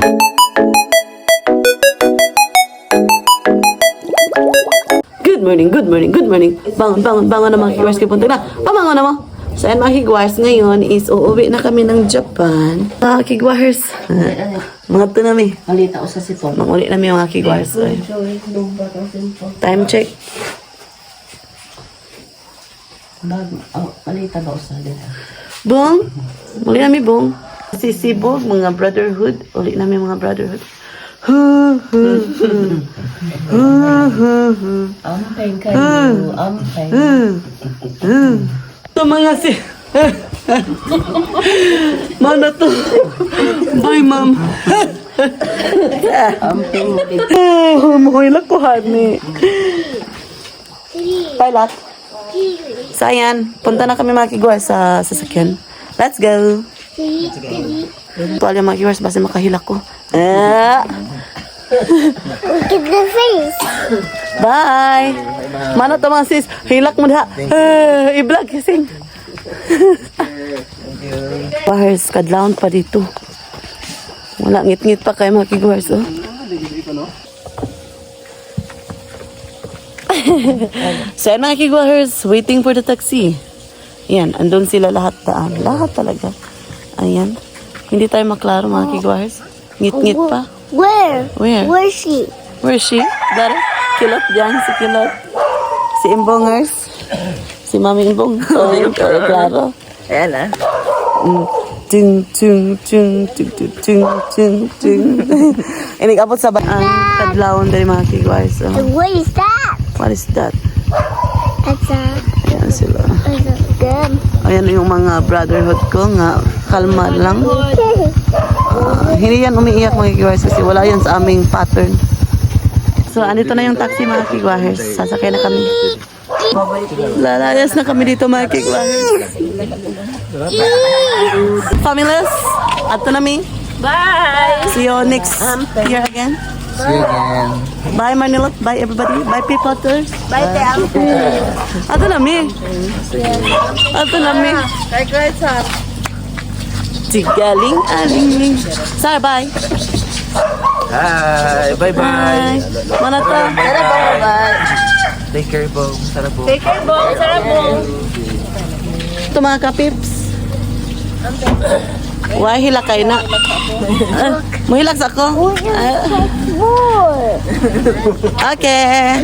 Good morning, good morning, good morning. Bangon, bangon, bangon na mga kigwars. Punta na. Pamangon na mo. So, ayan mga kigwars, ngayon is uuwi na kami ng Japan. Mga kigwars. Mga ito namin. Malita usa si Tom. Manguli namin mga kigwars. Time check. Malita ba usa dira? Bong. Muli namin bong. Sisibo, mga brotherhood. Uli namin mga brotherhood. Ampeng kayo, ampeng. Ito mga si... Mana to? Bye, ma'am. Ampeng Humuhilak ko, honey. Pilot. So, ayan. Punta na kami mga kigwars sa sasakyan. Let's go. Tuwal yung mga kigwars, basta makahilak ko. Look at the face. Bye. Mana to mga sis? Hilak mo na. I-vlog kasing. Pahers, kadlaon pa dito. Wala, ngit-ngit pa kayo mga kigwars, oh. So, mga kigwars, waiting for the taxi. Ayan, andun sila lahat daan. Lahat talaga. Ayan. Hindi tayo maklaro mga kigwars. Ngit-ngit pa. Where? Where? Where's she? Where is she? Dara? Kilot dyan, si Kilot. Si Imbongers. Si Mami Imbong. Oh, klaro. Ayan ah. Ting, ting, ting, ting, ting, ting, ting, ting. Inig-abot sa ang kadlawon dari mga kigwars. So, What is that? what is that? That's Ayan sila. good. Ayan yung mga brotherhood ko nga kalma lang. Hindi yan umiiyak mga kigwars kasi wala yan sa aming pattern. So, andito na yung taxi mga kigwars. Sasakay na kami. Lalayas na kami dito mga kigwars. Families, ato na mi. Bye! See you next year again. See you again. Bye Manilot. Bye everybody. Bye people. Bye, Tam. Ato na mi. Ato na mi. Right, sir. Tigaling aling. Sir, bye. Hi. Bye-bye. Bye. Mana to? Bye! Take care, Bo. Sarap, Bo. Take care, Bong. Sarap, Bong. Ito mga kapips. Wah, hilakay na. Muhilak sa ako. More. Okay.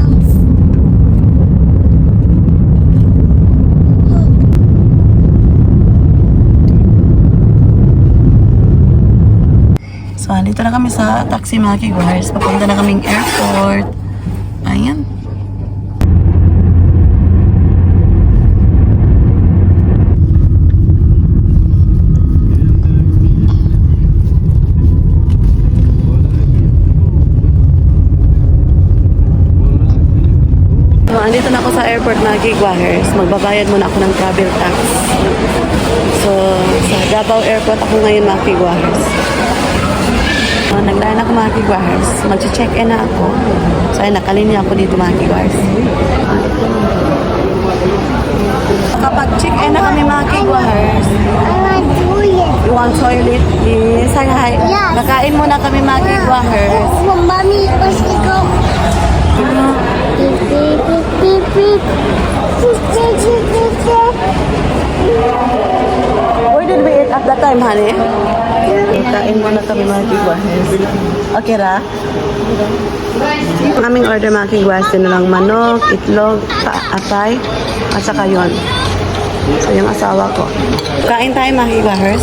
So, dito na kami sa taxi mga kigwars. Papunta na kaming airport. Ayan. So, andito na ako sa airport mga kigwars. Magbabayad muna ako ng travel tax. So, sa Davao Airport ako ngayon mga kigwars. Naglaan ako mga kigwars. Mag-check-in na ako. So, ay nakalinya ako dito mga kigwars. Kapag check-in na kami mga kigwars, I want toilet. you want toilet? Yes, hi. Yes. Nakain muna kami mga kigwars. Oh, mommy, let's go. Beep, beep, beep, beep, beep. Beep, beep, beep, beep, beep. Where did we eat at that time, honey? Kain muna kami mga kigwars. Okay ra? Ang aming order mga kigwars, lang manok, itlog, atay, at saka yun. So yung asawa ko. Kain tayo mga kigwars.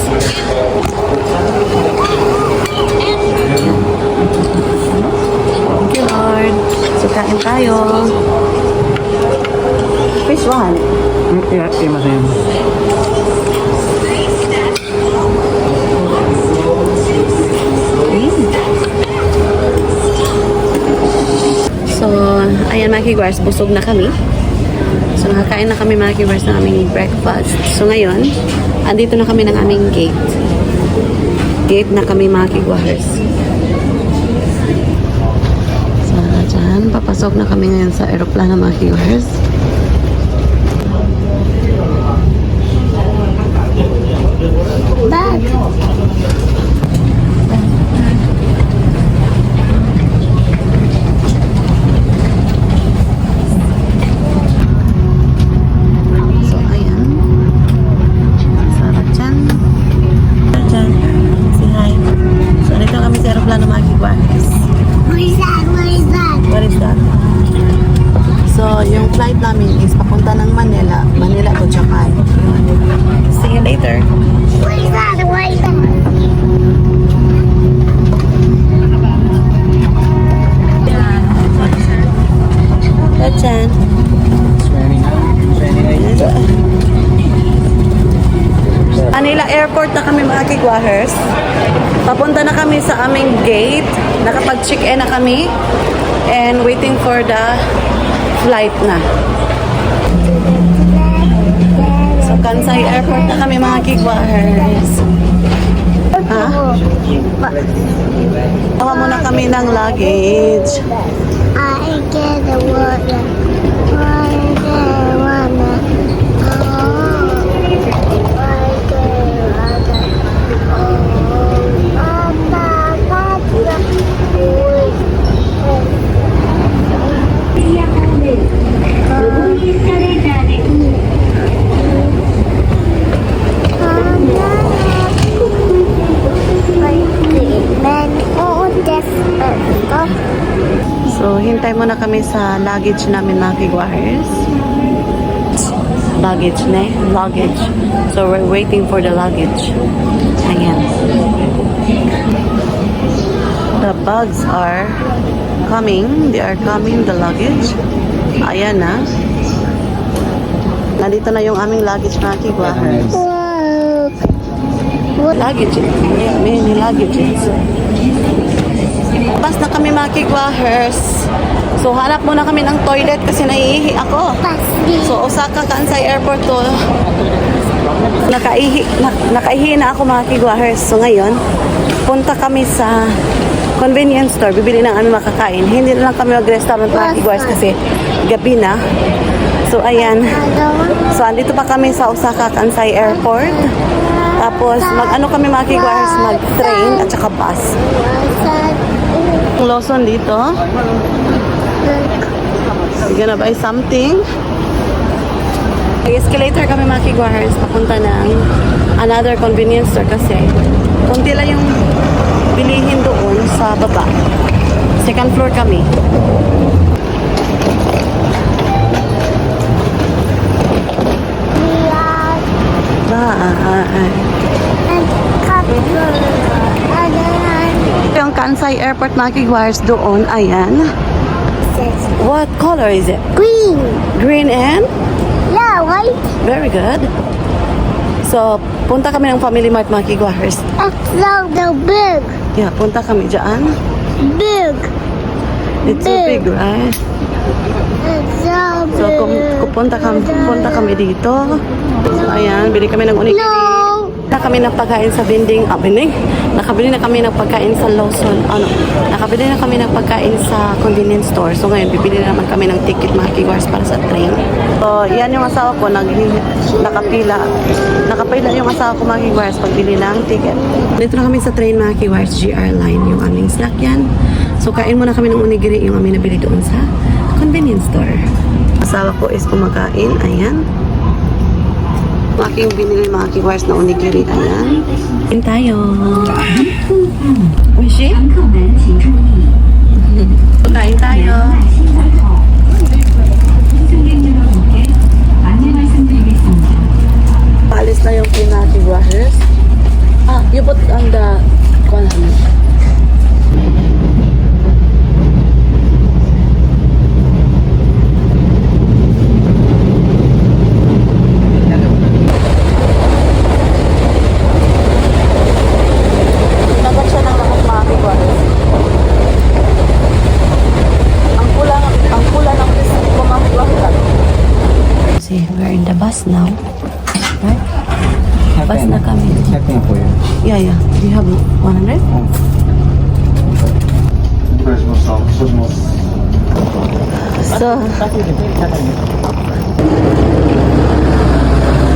Thank you Lord. So kain tayo. Fish one. Yeah, masaya. So, ayan mga kigwars, busog na kami. So, nakakain na kami mga kigwars ng aming breakfast. So, ngayon, andito na kami ng aming gate. Gate na kami mga kigwars. So, dyan, papasok na kami ngayon sa aeroplano mga kigwars. Bag. kigwahers. Papunta na kami sa aming gate. Nakapag-check-in na kami. And waiting for the flight na. So, Kansai Airport na kami mga kigwahers. Ha? Tawa muna kami ng luggage. I get the water. I get water. Oh, I get water. So, hintay muna kami sa luggage namin mga kigwahers. Luggage na luggage. So, we're waiting for the luggage. Ayan. The bags are coming. They are coming, the luggage. Ayan na. Nandito na yung aming luggage mga kigwahers. Luggage. Ayan, many luggages. Pas na kami mga kigwahers. So, hanap muna kami ng toilet kasi naiihi ako. So, Osaka Kansai Airport to. Nakaihi na ako mga kigwahers. So, ngayon, punta kami sa convenience store. Bibili na kami makakain. Hindi na lang kami mag-restaurant mga kigwahers kasi gabi na. So, ayan. So, andito pa kami sa Osaka Kansai Airport. Tapos, mag-ano kami mga kigwahers, mag-train at saka bus. Lawson dito. We're gonna buy something. Escalator kami mga kigwahers. Papunta ng another convenience store kasi kunti lang yung bilihin doon sa baba. Second floor kami. Yung Kansai Airport mga kigwahers doon, ayan. What color is it? Green. Green and? Yeah, white. Very good. So, punta kami ng Family Mart mga kigwahers. It's so big. Yeah, punta kami dyan. Big. It's so big, right? It's so big. So, punta kami dito. So, ayan, bili kami ng onigiri. No. Kami ng pagkain sa nakabili na kami ng pagkain sa Lawson, nakabili na kami ng pagkain sa convenience store. So ngayon, bibili na naman kami ng ticket mga kigwahers para sa train. So, yan yung asawa ko, nakapila yung asawa ko mga kigwahers pagbili ng ticket. Dito na kami sa train mga kigwahers, GR Line, yung aming sakyan. So, kain muna kami ng onigiri, yung aming nabili doon sa convenience store. Asawa ko is kumakain, ayan. Aking binili mga kigwahers na onigiri. Ayan. Kain tayo. Oishi? Kain tayo. Paalis na yung mga kigwahers. You put on the column. We're in the bus now. Right? Bus na kami. Check na po yun. Yeah. Do you have 100?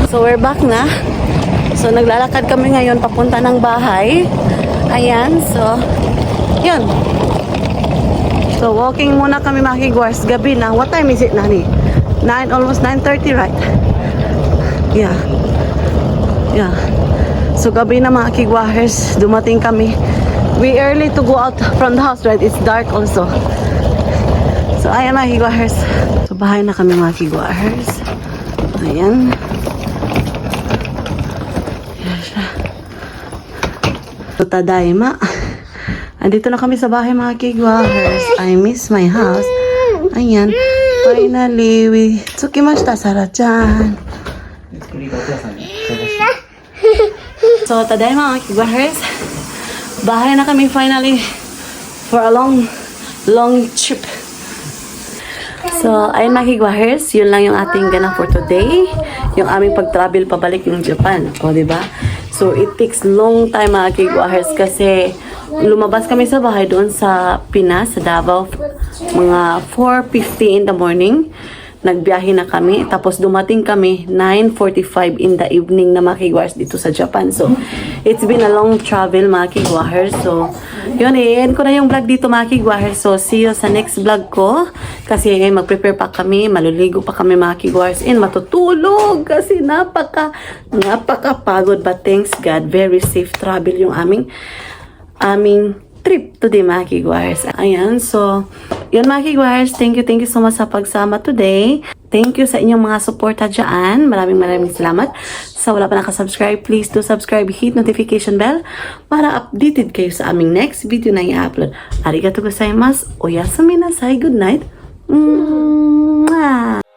So we're back na. So naglalakad kami ngayon papunta ng bahay. Ayan. So, yun. So walking muna kami mga kigwahers. Gabi na. What time is it, Nani? Almost 9:30, right? Yeah. So gabi na mga kigwahers, dumating kami. We early to go out from the house, right? It's dark also. So ayan mga kigwahers. So bahay na kami mga kigwahers. Ayan. So tadaima. Andito na kami sa bahay mga kigwahers. I miss my house. Ayan. Finally, we tsukimashita, Sarah-chan. So, today mga kigwahers, bahay na kami finally for a long trip. So, ayun mga kigwahers, yun lang yung ating ganap for today. Yung aming pag-travel pabalik ng Japan. O, diba? So, it takes long time mga kigwahers kasi lumabas kami sa bahay doon sa Pinas, sa Davao, mga 4:50 in the morning. Nagbiyahe na kami. Tapos dumating kami 9:45 in the evening na mga kigwahers dito sa Japan. So, it's been a long travel mga kigwahers. So, yun, i-end ko na yung vlog dito mga kigwahers. So, see you sa next vlog ko. Kasi mag-prepare pa kami, maluligo pa kami mga kigwahers, and matutulog kasi napakapagod. But thanks God, very safe travel yung aming trip today mga kigwahers. Ayan, so yun mga kigwahers, thank you so much sa pagsama today. Thank you sa inyong mga suporta dyan. Maraming salamat. Sa wala pa nakasubscribe, please do subscribe, hit notification bell para updated kayo sa aming next video na i-upload. Arigatou gozaimasu. Oyasumi nasai. Good night. Mwah!